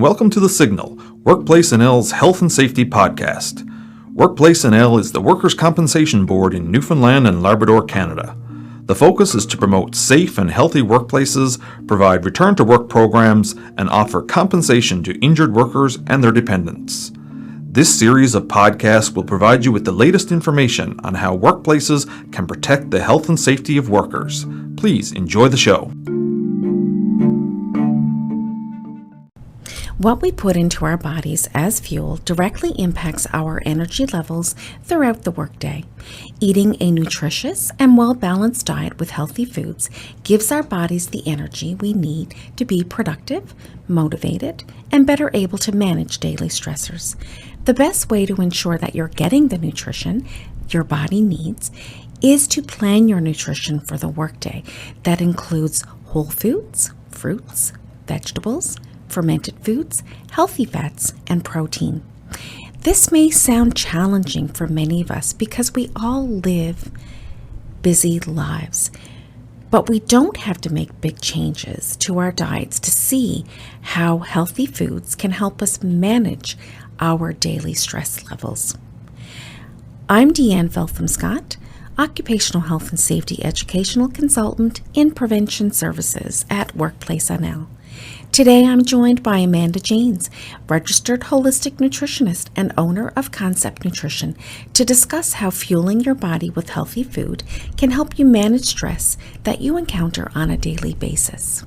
welcome to The Signal, Workplace NL's health and safety podcast. Workplace NL is the Workers' Compensation Board in Newfoundland and Labrador, Canada. The focus is to promote safe and healthy workplaces, provide return-to-work programs, and offer compensation to injured workers and their dependents. This series of podcasts will provide you with the latest information on how workplaces can protect the health and safety of workers. Please enjoy the show. What we put into our bodies as fuel directly impacts our energy levels throughout the workday. Eating a nutritious and well-balanced diet with healthy foods gives our bodies the energy we need to be productive, motivated, and better able to manage daily stressors. The best way to ensure that you're getting the nutrition your body needs is to plan your nutrition for the workday. That includes whole foods, fruits, vegetables, fermented foods, healthy fats, and protein. This may sound challenging for many of us because we all live busy lives, but we don't have to make big changes to our diets to see how healthy foods can help us manage our daily stress levels. I'm DeeAnne Feltham-Scott, Occupational Health and Safety Educational Consultant in Prevention Services at Workplace NL. Today I'm joined by Amanda Janes, registered holistic nutritionist and owner of Concept Nutrition, to discuss how fueling your body with healthy food can help you manage stress that you encounter on a daily basis.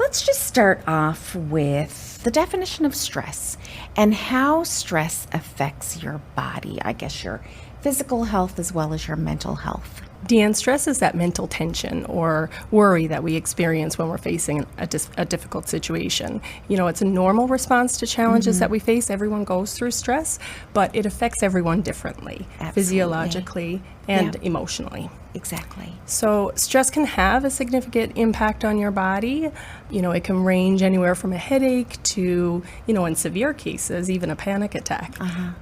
Let's just start off with the definition of stress and how stress affects your body, I guess your physical health as well as your mental health. DeeAnne, stress is that mental tension or worry that we experience when we're facing a difficult situation. You know, it's a normal response to challenges that we face. Everyone goes through stress, but it affects everyone differently, physiologically and emotionally. Exactly. So stress can have a significant impact on your body. You know, it can range anywhere from a headache to, in severe cases, even a panic attack.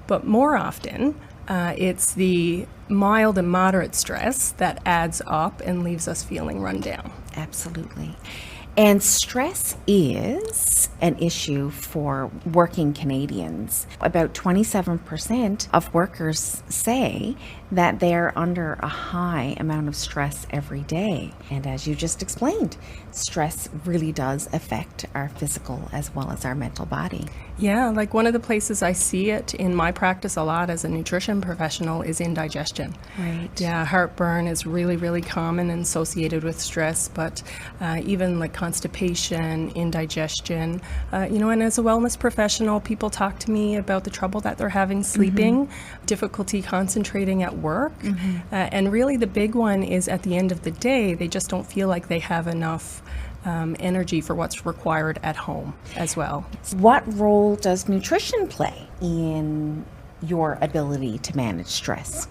But more often, it's the mild and moderate stress that adds up and leaves us feeling run down. Absolutely. And stress is an issue for working Canadians. About 27% of workers say that they're under a high amount of stress every day. And as you just explained, stress really does affect our physical as well as our mental body. Yeah, like one of the places I see it in my practice a lot as a nutrition professional is indigestion. Right. Yeah, heartburn is really, really common and associated with stress, but even like constipation, indigestion, and as a wellness professional, people talk to me about the trouble that they're having sleeping, difficulty concentrating at work, and really the big one is at the end of the day, they just don't feel like they have enough energy for what's required at home as well. What role does nutrition play in your ability to manage stress?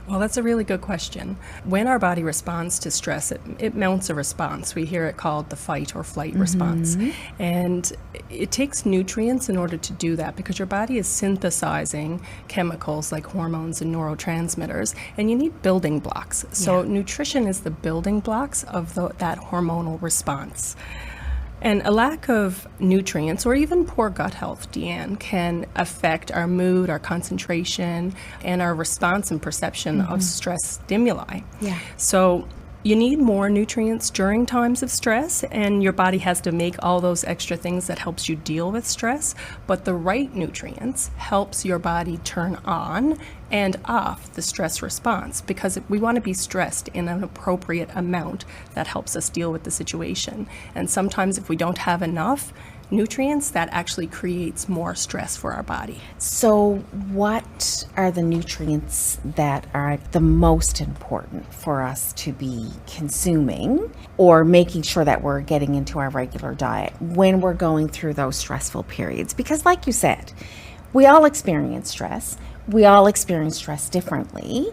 Well, that's a really good question. When our body responds to stress, it mounts a response. We hear it called the fight or flight response. And it takes nutrients in order to do that because your body is synthesizing chemicals like hormones and neurotransmitters, and you need building blocks. So nutrition is the building blocks of that hormonal response. And a lack of nutrients or even poor gut health, DeeAnne, can affect our mood, our concentration, and our response and perception of stress stimuli. Yeah. So you need more nutrients during times of stress, and your body has to make all those extra things that helps you deal with stress, but the right nutrients helps your body turn on and off the stress response because we want to be stressed in an appropriate amount that helps us deal with the situation. And sometimes if we don't have enough nutrients, that actually creates more stress for our body. So what are the nutrients that are the most important for us to be consuming or making sure that we're getting into our regular diet when we're going through those stressful periods? Because like you said, we all experience stress. We all experience stress differently,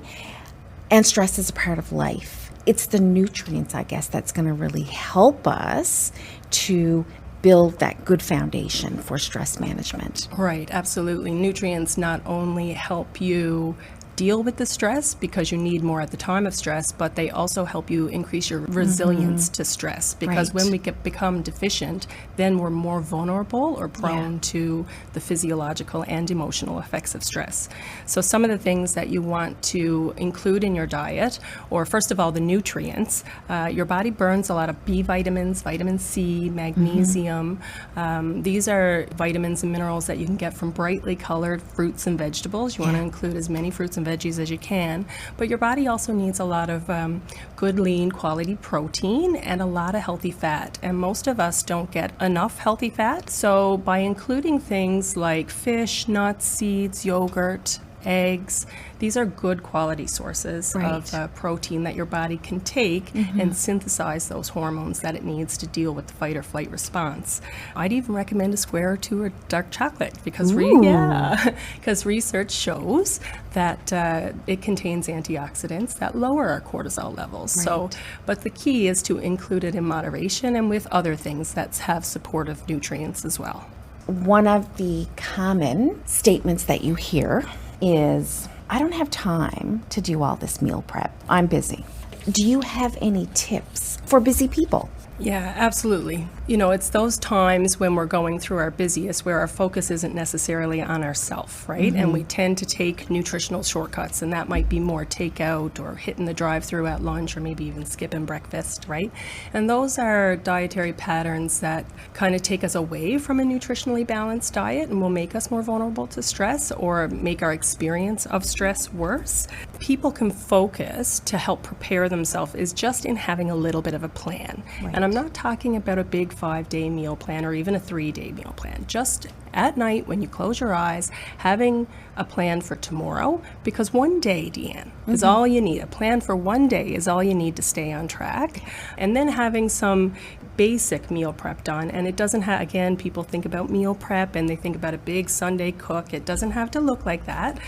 and stress is a part of life. It's the nutrients, I guess, that's going to really help us to build that good foundation for stress management. Right, absolutely. Nutrients not only help you deal with the stress because you need more at the time of stress, but they also help you increase your resilience to stress, because when we become deficient, then we're more vulnerable or prone to the physiological and emotional effects of stress. So some of the things that you want to include in your diet, or first of all, the nutrients. Your body burns a lot of B vitamins, vitamin C, magnesium. These are vitamins and minerals that you can get from brightly colored fruits and vegetables. You want to include as many fruits and veggies as you can, but your body also needs a lot of good, lean, quality protein and a lot of healthy fat, and most of us don't get enough healthy fat. So by including things like fish, nuts, seeds, yogurt, eggs, these are good quality sources of protein that your body can take and synthesize those hormones that it needs to deal with the fight or flight response. I'd even recommend a square or two of dark chocolate, because research shows that it contains antioxidants that lower our cortisol levels. So, but the key is to include it in moderation and with other things that have supportive nutrients as well. One of the common statements that you hear is, I don't have time to do all this meal prep. I'm busy. Do you have any tips for busy people? Yeah, absolutely. You know, it's those times when we're going through our busiest where our focus isn't necessarily on ourself, right? And we tend to take nutritional shortcuts, and that might be more takeout or hitting the drive-through at lunch, or maybe even skipping breakfast, right? And those are dietary patterns that kind of take us away from a nutritionally balanced diet and will make us more vulnerable to stress or make our experience of stress worse. People can focus to help prepare themselves is just in having a little bit of a plan. And I'm not talking about a big 5-day meal plan or even a 3-day meal plan. Just at night when you close your eyes, having a plan for tomorrow, because one day, DeeAnne, is all you need. A plan for one day is all you need to stay on track. And then having some basic meal prep done. And it doesn't have, again, people think about meal prep and they think about a big Sunday cook. It doesn't have to look like that.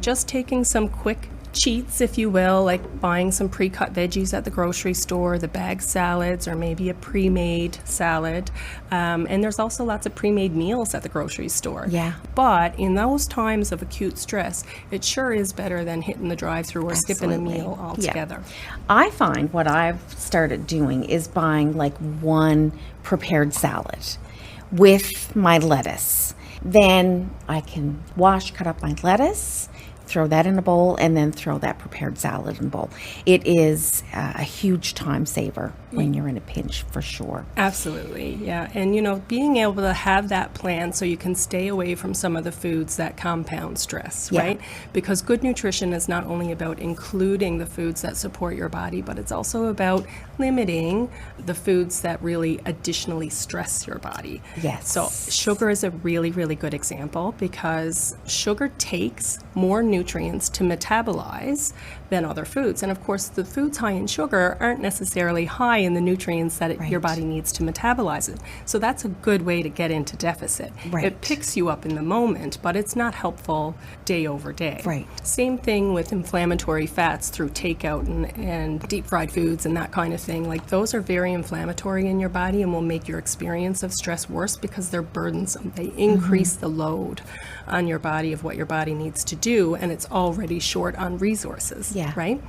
Just taking some quick cheats, if you will, like buying some pre-cut veggies at the grocery store, the bag salads, or maybe a pre-made salad. And there's also lots of pre-made meals at the grocery store. Yeah. But in those times of acute stress, it sure is better than hitting the drive-through or skipping a meal altogether. Yeah. I find what I've started doing is buying like one prepared salad with my lettuce. Then I can cut up my lettuce, throw that in a bowl, and then throw that prepared salad in a bowl. It is a huge time saver when you're in a pinch, for sure. Absolutely, yeah. And, you know, being able to have that plan so you can stay away from some of the foods that compound stress, right? Because good nutrition is not only about including the foods that support your body, but it's also about limiting the foods that really additionally stress your body. Yes. So sugar is a really, really good example, because sugar takes more nutrients to metabolize than other foods. And of course, the foods high in sugar aren't necessarily high in the nutrients that your body needs to metabolize it. So that's a good way to get into deficit. It picks you up in the moment, but it's not helpful day over day. Same thing with inflammatory fats through takeout and deep fried foods and that kind of thing. Like, those are very inflammatory in your body and will make your experience of stress worse because they're burdensome. They increase the load on your body of what your body needs to do, and it's already short on resources. Right?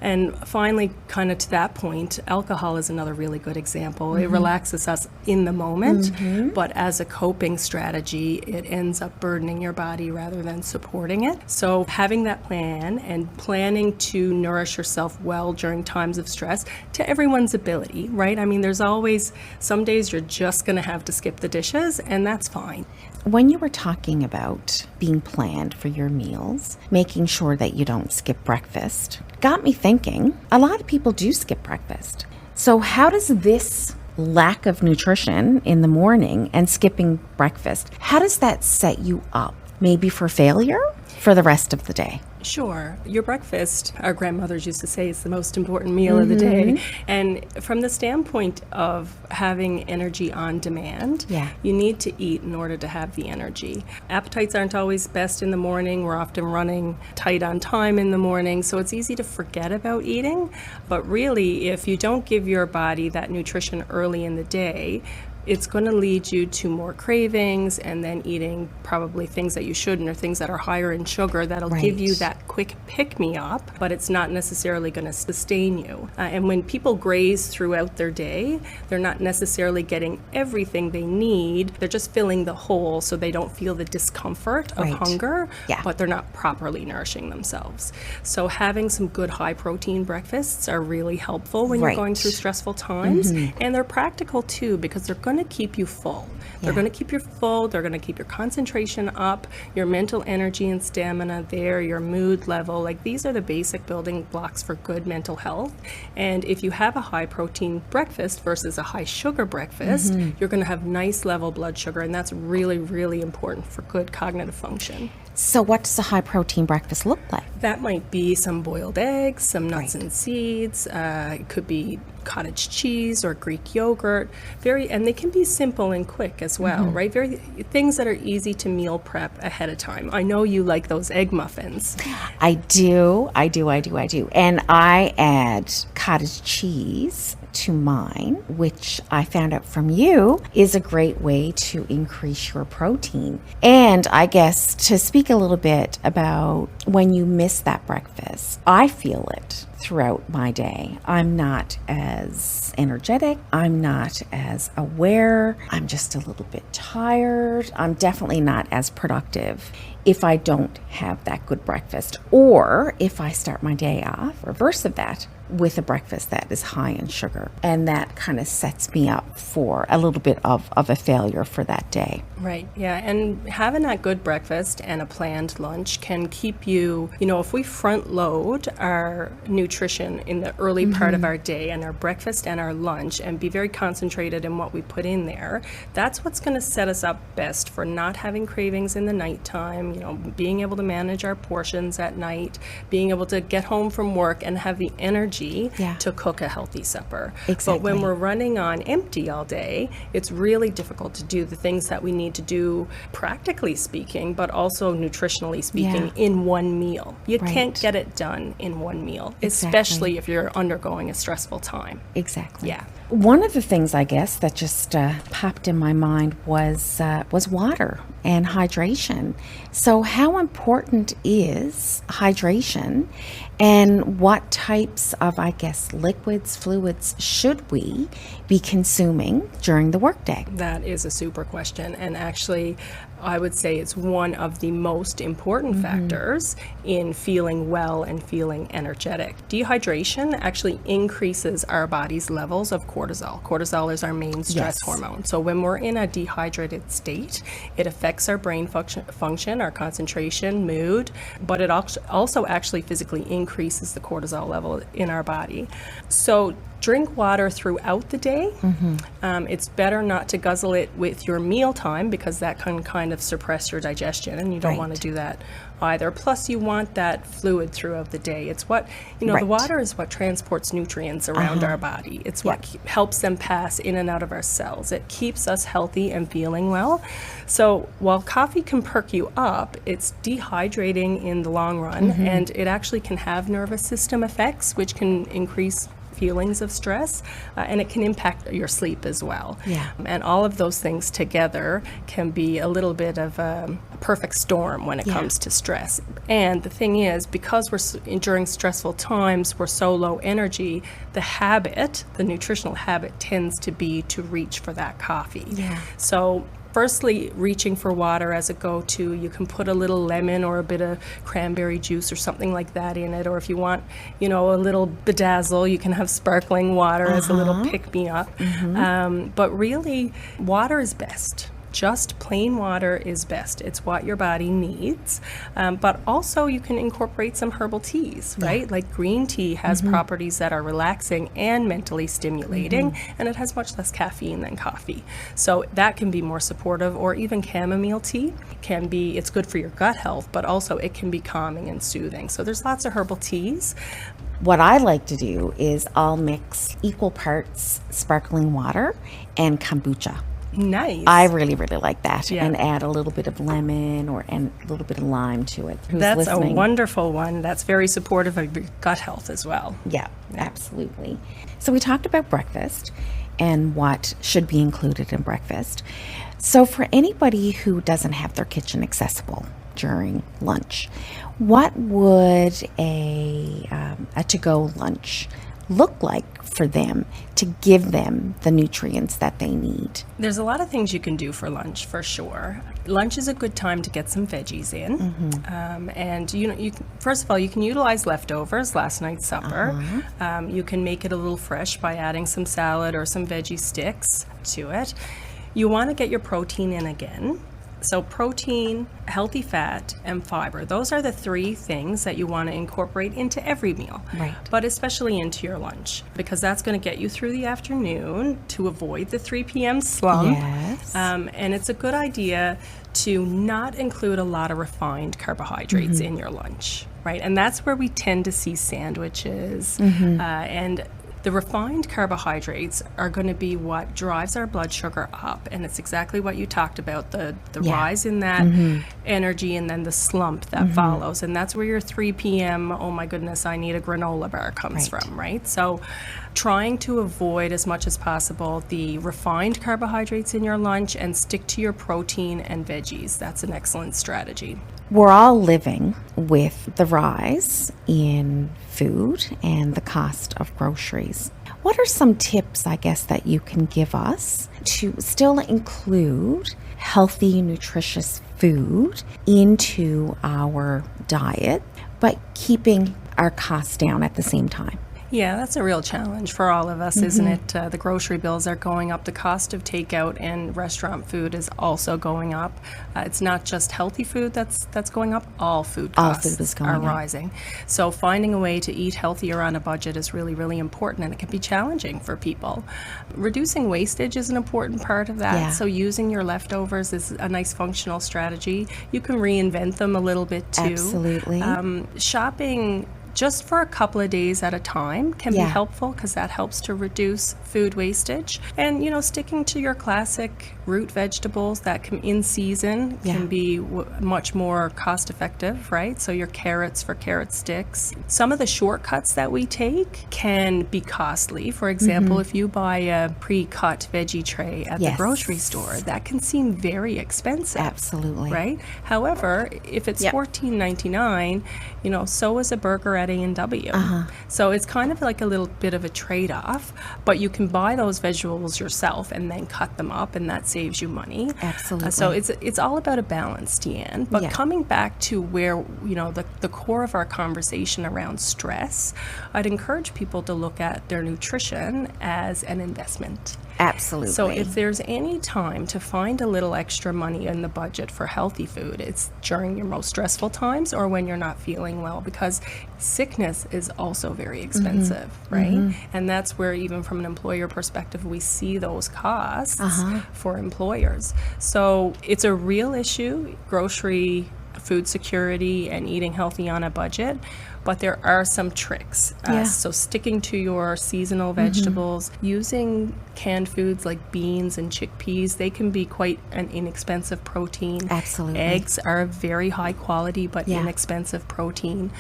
And finally, kind of to that point, alcohol is another really good example. It relaxes us in the moment, but as a coping strategy, it ends up burdening your body rather than supporting it. So having that plan and planning to nourish yourself well during times of stress, to everyone's ability, right? I mean, there's always some days you're just going to have to skip the dishes, and that's fine. When you were talking about being planned for your meals, making sure that you don't skip breakfast, got me thinking, a lot of people do skip breakfast. So how does this lack of nutrition in the morning and skipping breakfast, how does that set you up? Maybe for failure for the rest of the day? Sure. Your breakfast, our grandmothers used to say, is the most important meal of the day. And from the standpoint of having energy on demand, you need to eat in order to have the energy. Appetites aren't always best in the morning. We're often running tight on time in the morning, so it's easy to forget about eating. But really, if you don't give your body that nutrition early in the day, it's going to lead you to more cravings and then eating probably things that you shouldn't or things that are higher in sugar that'll give you that quick pick-me-up, but it's not necessarily going to sustain you. And when people graze throughout their day, they're not necessarily getting everything they need. They're just filling the hole so they don't feel the discomfort of hunger, but they're not properly nourishing themselves. So having some good high-protein breakfasts are really helpful when you're going through stressful times. And they're practical too, because they're going to keep you full. They're going to keep you full. They're going to keep your concentration up, your mental energy and stamina there, your mood level. Like, these are the basic building blocks for good mental health. And if you have a high protein breakfast versus a high sugar breakfast, you're going to have nice level blood sugar. And that's really, really important for good cognitive function. So what does a high protein breakfast look like? That might be some boiled eggs, some nuts and seeds. It could be cottage cheese or Greek yogurt. And they can be simple and quick as well, right? Very things that are easy to meal prep ahead of time. I know you like those egg muffins. I do. And I add cottage cheese to mine, which I found out from you is a great way to increase your protein. And I guess to speak a little bit about when you miss that breakfast, I feel it throughout my day. I'm not as energetic. I'm not as aware. I'm just a little bit tired. I'm definitely not as productive if I don't have that good breakfast, or if I start my day off, reverse of that, with a breakfast that is high in sugar. And that kind of sets me up for a little bit of a failure for that day. Right, yeah. And having that good breakfast and a planned lunch can keep you, if we front load our nutrition in the early part of our day and our breakfast and our lunch and be very concentrated in what we put in there, that's what's going to set us up best for not having cravings in the nighttime, being able to manage our portions at night, being able to get home from work and have the energy to cook a healthy supper. Exactly. But when we're running on empty all day, it's really difficult to do the things that we need to do, practically speaking, but also nutritionally speaking, in one meal. You can't get it done in one meal, especially if you're undergoing a stressful time. Exactly. Yeah. One of the things, I guess, that just popped in my mind was water and hydration. So how important is hydration, and what types of, I guess, liquids, fluids should we be consuming during the workday? That is a super question. And actually, I would say it's one of the most important factors in feeling well and feeling energetic. Dehydration actually increases our body's levels of cortisol. Cortisol is our main stress hormone. So when we're in a dehydrated state, it affects our brain function, our concentration, mood, but it also actually physically increases the cortisol level in our body. So drink water throughout the day. It's better not to guzzle it with your mealtime, because that can kind of suppress your digestion, and you don't want to do that either. Plus, you want that fluid throughout the day. It's what, the water is what transports nutrients around our body. It's what helps them pass in and out of our cells. It keeps us healthy and feeling well. So while coffee can perk you up, it's dehydrating in the long run, and it actually can have nervous system effects, which can increase feelings of stress, and it can impact your sleep as well. And all of those things together can be a little bit of a perfect storm when it comes to stress. And the thing is, because during stressful times, we're so low energy, the nutritional habit tends to be to reach for that coffee. So firstly, reaching for water as a go-to. You can put a little lemon or a bit of cranberry juice or something like that in it. Or if you want, a little bedazzle, you can have sparkling water as a little pick-me-up. But really, water is best. Just plain water is best. It's what your body needs. But also you can incorporate some herbal teas, right? Like green tea has properties that are relaxing and mentally stimulating, and it has much less caffeine than coffee. So that can be more supportive. Or even chamomile tea it's good for your gut health, but also it can be calming and soothing. So there's lots of herbal teas. What I like to do is I'll mix equal parts sparkling water and kombucha. Nice. I really, really like that, and add a little bit of lemon and a little bit of lime to it. That's a wonderful one. That's very supportive of your gut health as well. Yeah, absolutely. So we talked about breakfast, and what should be included in breakfast. So for anybody who doesn't have their kitchen accessible during lunch, what would a to-go lunch look like for them to give them the nutrients that they need? There's a lot of things you can do for lunch, for sure. Lunch is a good time to get some veggies in. And you first of all, you can utilize leftovers, last night's supper. You can make it a little fresh by adding some salad or some veggie sticks to it. You want to get your protein in again. So protein, healthy fat, and fiber. Those are the three things that you want to incorporate into every meal. Right. But especially into your lunch, because that's going to get you through the afternoon to avoid the 3 p.m. slump. Yes. And it's a good idea to not include a lot of refined carbohydrates in your lunch, right? And that's where we tend to see sandwiches and the refined carbohydrates are going to be what drives our blood sugar up, and it's exactly what you talked about, the rise in that energy and then the slump that follows, and that's where your 3 p.m., oh my goodness, I need a granola bar comes from, right? So trying to avoid as much as possible the refined carbohydrates in your lunch and stick to your protein and veggies. That's an excellent strategy. We're all living with the rise in food and the cost of groceries. What are some tips, I guess, that you can give us to still include healthy, nutritious food into our diet, but keeping our costs down at the same time? Yeah, that's a real challenge for all of us, isn't it? The grocery bills are going up. The cost of takeout and restaurant food is also going up. It's not just healthy food that's going up. All food costs are rising. So finding a way to eat healthier on a budget is really, really important, and it can be challenging for people. Reducing wastage is an important part of that. Yeah. So using your leftovers is a nice functional strategy. You can reinvent them a little bit too. Absolutely. Shopping just for a couple of days at a time can be helpful, because that helps to reduce food wastage. And, sticking to your classic root vegetables that can, in season, can be much more cost effective, right? So your carrots for carrot sticks. Some of the shortcuts that we take can be costly. For example, if you buy a pre-cut veggie tray at the grocery store, that can seem very expensive. Absolutely. Right? However, if it's $14.99, so is a burger at A&W. So it's kind of like a little bit of a trade-off, but you can buy those vegetables yourself and then cut them up, and that saves you money. Absolutely. So it's all about a balance, DeeAnne. But coming back to where, the core of our conversation around stress, I'd encourage people to look at their nutrition as an investment. Absolutely. So if there's any time to find a little extra money in the budget for healthy food, it's during your most stressful times or when you're not feeling well, because sickness is also very expensive, right? And that's where, even from an employer perspective, we see those costs for employers. So it's a real issue, food security and eating healthy on a budget. But there are some tricks. So sticking to your seasonal vegetables, using canned foods like beans and chickpeas, they can be quite an inexpensive protein. Absolutely. Eggs are very high quality but inexpensive protein.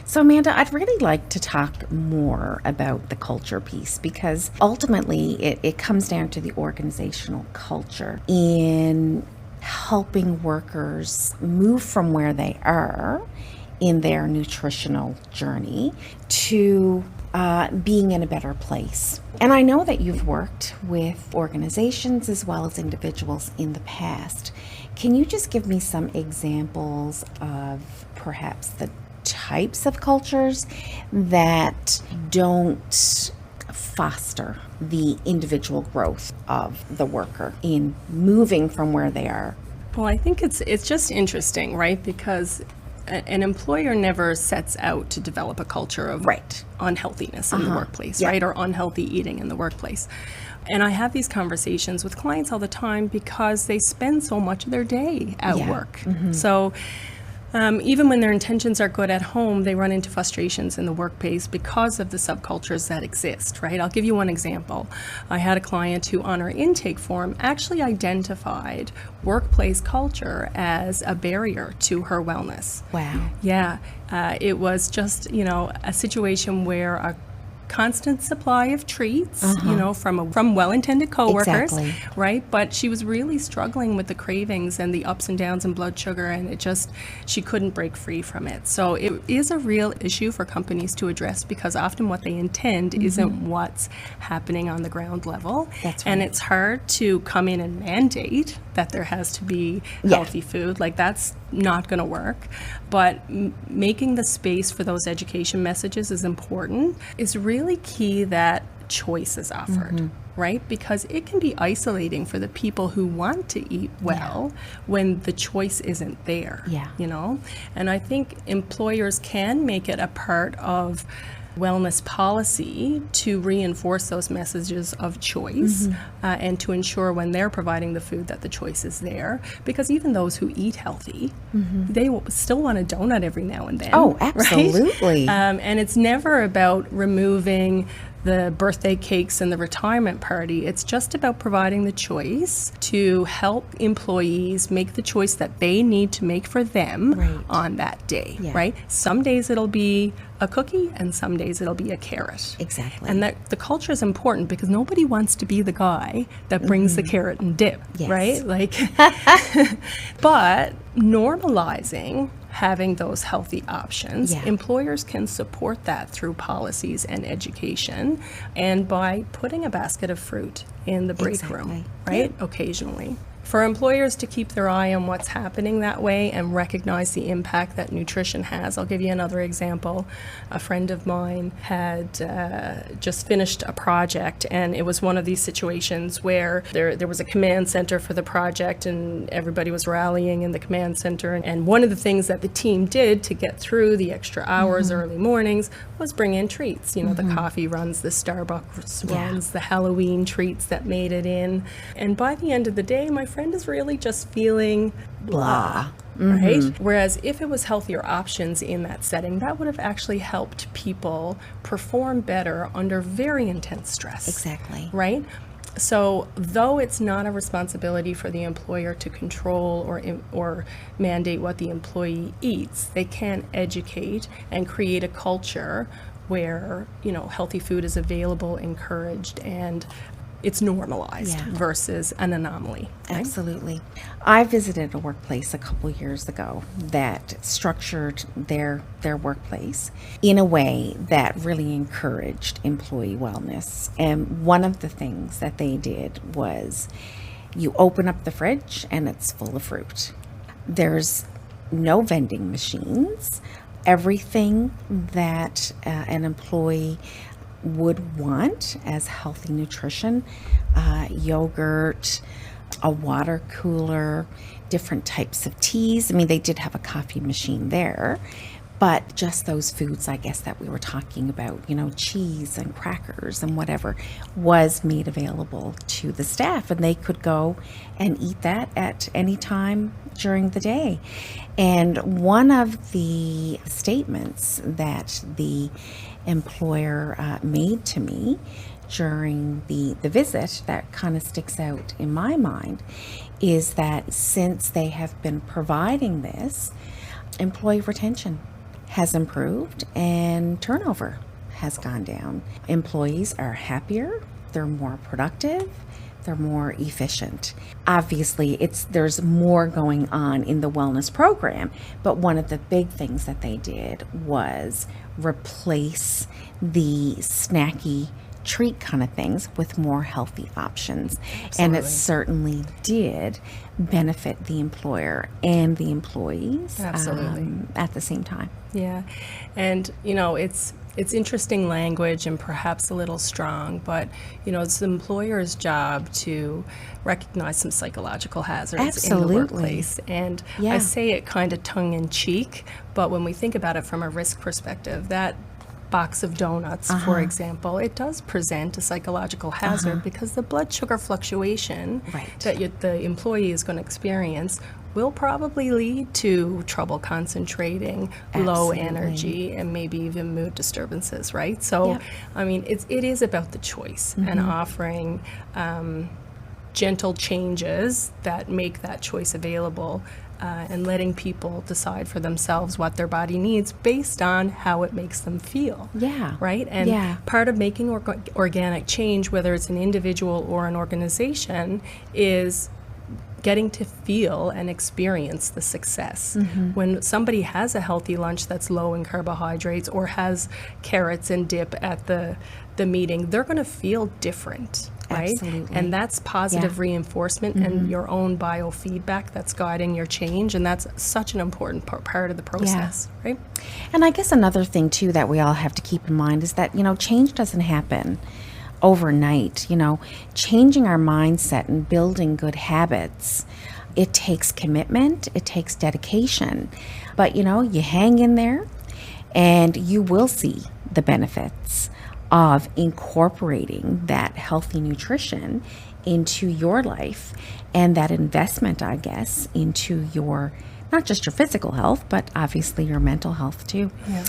So Amanda, I'd really like to talk more about the culture piece, because ultimately it comes down to the organizational culture in helping workers move from where they are in their nutritional journey to being in a better place. And I know that you've worked with organizations as well as individuals in the past. Can you just give me some examples of perhaps the types of cultures that don't foster the individual growth of the worker in moving from where they are? Well, I think it's just interesting, right? Because an employer never sets out to develop a culture of unhealthiness in the workplace, right? Or unhealthy eating in the workplace. And I have these conversations with clients all the time because they spend so much of their day at work. So even when their intentions are good at home, they run into frustrations in the workplace because of the subcultures that exist, right? I'll give you one example. I had a client who, on her intake form, actually identified workplace culture as a barrier to her wellness. Wow. Yeah. It was just, a situation where constant supply of treats, from well-intended coworkers, Exactly. right? But she was really struggling with the cravings and the ups and downs in blood sugar, and she couldn't break free from it. So it is a real issue for companies to address, because often what they intend isn't what's happening on the ground level. That's And right. it's hard to come in and mandate that there has to be healthy food. Like, that's not going to work. But making the space for those education messages is important. It's really key that choice is offered, right? Because it can be isolating for the people who want to eat well when the choice isn't there, And I think employers can make it a part of wellness policy to reinforce those messages of choice and to ensure when they're providing the food that the choice is there. Because even those who eat healthy, they still want a donut every now and then. Oh, right? absolutely. And it's never about removing the birthday cakes and the retirement party. It's just about providing the choice to help employees make the choice that they need to make for them on that day, right? Some days it'll be a cookie, and some days it'll be a carrot. Exactly. And that the culture is important, because nobody wants to be the guy that brings the carrot and dip, right? Like, but normalizing having those healthy options, employers can support that through policies and education, and by putting a basket of fruit in the break room, right? Occasionally. For employers to keep their eye on what's happening that way and recognize the impact that nutrition has. I'll give you another example. A friend of mine had just finished a project, and it was one of these situations where there was a command center for the project, and everybody was rallying in the command center. And one of the things that the team did to get through the extra hours, early mornings, was bring in treats. The coffee runs, the Starbucks runs, the Halloween treats that made it in. And by the end of the day, my friend is really just feeling blah. Right? Whereas if it was healthier options in that setting, that would have actually helped people perform better under very intense stress. Exactly. Right? So though it's not a responsibility for the employer to control or mandate what the employee eats, they can educate and create a culture where, healthy food is available, encouraged, and it's normalized versus an anomaly. Right? Absolutely. I visited a workplace a couple years ago that structured their workplace in a way that really encouraged employee wellness. And one of the things that they did was you open up the fridge and it's full of fruit. There's no vending machines. Everything that an employee would want as healthy nutrition, yogurt, a water cooler, different types of teas. I mean, they did have a coffee machine there, but just those foods, I guess, that we were talking about, cheese and crackers and whatever, was made available to the staff, and they could go and eat that at any time during the day. And one of the statements that the employer made to me during the visit that kind of sticks out in my mind is that since they have been providing this, employee retention has improved and turnover has gone down. Employees are happier, they're more productive, they're more efficient. Obviously, there's more going on in the wellness program, but one of the big things that they did was replace the snacky treat kind of things with more healthy options. Absolutely. And it certainly did benefit the employer and the employees at the same time. Yeah. And, it's interesting language and perhaps a little strong, but, it's the employer's job to recognize some psychological hazards in the workplace. And I say it kind of tongue in cheek, but when we think about it from a risk perspective, that box of donuts, for example, it does present a psychological hazard because the blood sugar fluctuation that the employee is going to experience will probably lead to trouble concentrating, low energy, and maybe even mood disturbances, right? So, I mean, it is about the choice and offering gentle changes that make that choice available and letting people decide for themselves what their body needs based on how it makes them feel. Yeah. Right? And Yeah. part of making organic change, whether it's an individual or an organization, is getting to feel and experience the success. When somebody has a healthy lunch that's low in carbohydrates or has carrots and dip at the meeting, they're going to feel different, right? Absolutely. And that's positive Yeah. reinforcement and your own biofeedback that's guiding your change, and that's such an important part of the process, right? And I guess another thing too that we all have to keep in mind is that, change doesn't happen overnight. Changing our mindset and building good habits, it takes commitment, it takes dedication. But you hang in there and you will see the benefits of incorporating that healthy nutrition into your life and that investment, I guess, into your, not just your physical health, but obviously your mental health too. Yeah.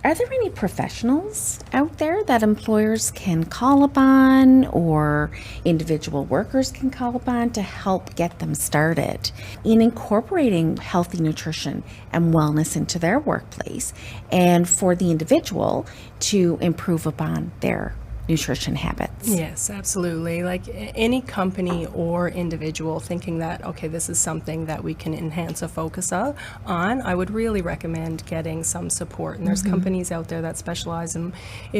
Are there any professionals out there that employers can call upon or individual workers can call upon to help get them started in incorporating healthy nutrition and wellness into their workplace, and for the individual to improve upon their nutrition habits? Yes, absolutely. Like any company or individual thinking that, okay, this is something that we can enhance a focus on, I would really recommend getting some support. And there's companies out there that specialize in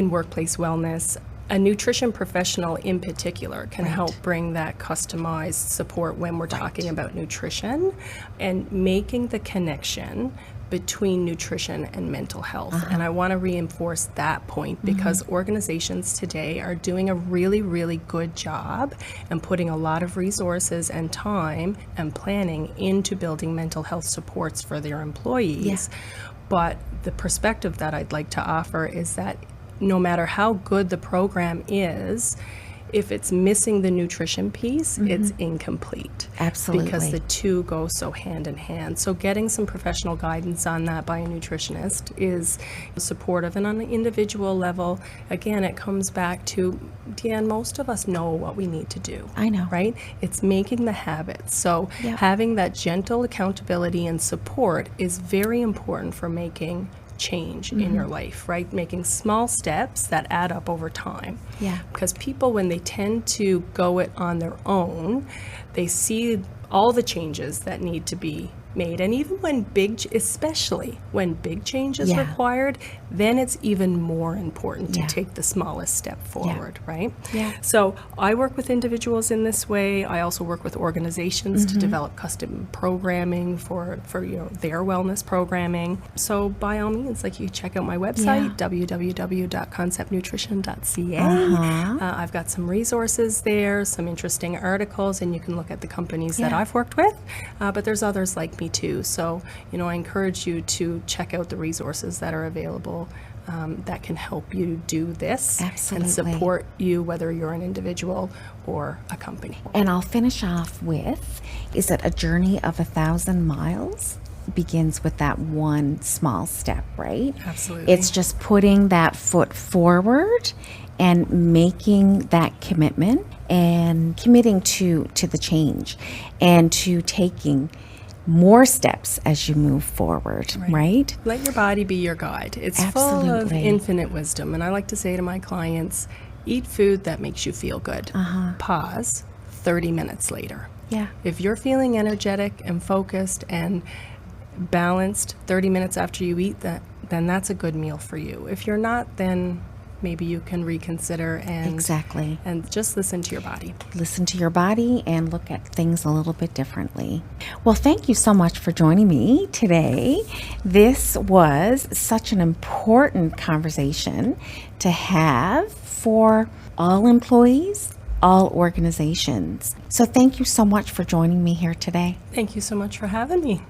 workplace wellness. A nutrition professional in particular can help bring that customized support when we're talking about nutrition and making the connection between nutrition and mental health. And I want to reinforce that point because organizations today are doing a really, really good job and putting a lot of resources and time and planning into building mental health supports for their employees. But the perspective that I'd like to offer is that no matter how good the program is, if it's missing the nutrition piece, it's incomplete. Absolutely. Because the two go so hand in hand. So getting some professional guidance on that by a nutritionist is supportive. And on an individual level, again, it comes back to, DeeAnne, most of us know what we need to do. I know. Right? It's making the habits. So having that gentle accountability and support is very important for making change in your life, right? Making small steps that add up over time. Yeah. Because people, when they tend to go it on their own, they see all the changes that need to be made. And even when especially when big change is required, then it's even more important to take the smallest step forward, right? Yeah. So I work with individuals in this way. I also work with organizations to develop custom programming for their wellness programming. So by all means, you check out my website, www.conceptnutrition.ca. I've got some resources there, some interesting articles, and you can look at the companies that I've worked with. But there's others like me too. So, I encourage you to check out the resources that are available that can help you do this and support you, whether you're an individual or a company. And I'll finish off with, is that a journey of 1,000 miles begins with that one small step, right? Absolutely. It's just putting that foot forward and making that commitment and committing to the change and to taking more steps as you move forward, right? Let your body be your guide. It's full of infinite wisdom. And I like to say to my clients, eat food that makes you feel good. Pause 30 minutes later. Yeah. If you're feeling energetic and focused and balanced 30 minutes after you eat that, then that's a good meal for you. If you're not, then maybe you can reconsider and just listen to your body. Listen to your body and look at things a little bit differently. Well, thank you so much for joining me today. This was such an important conversation to have for all employees, all organizations. So thank you so much for joining me here today. Thank you so much for having me.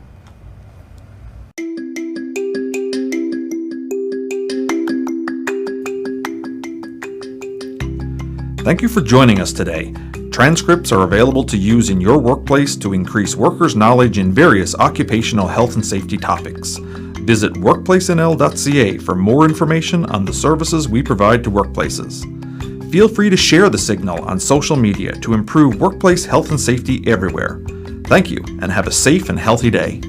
Thank you for joining us today. Transcripts are available to use in your workplace to increase workers' knowledge in various occupational health and safety topics. Visit workplacenl.ca for more information on the services we provide to workplaces. Feel free to share the signal on social media to improve workplace health and safety everywhere. Thank you, and have a safe and healthy day.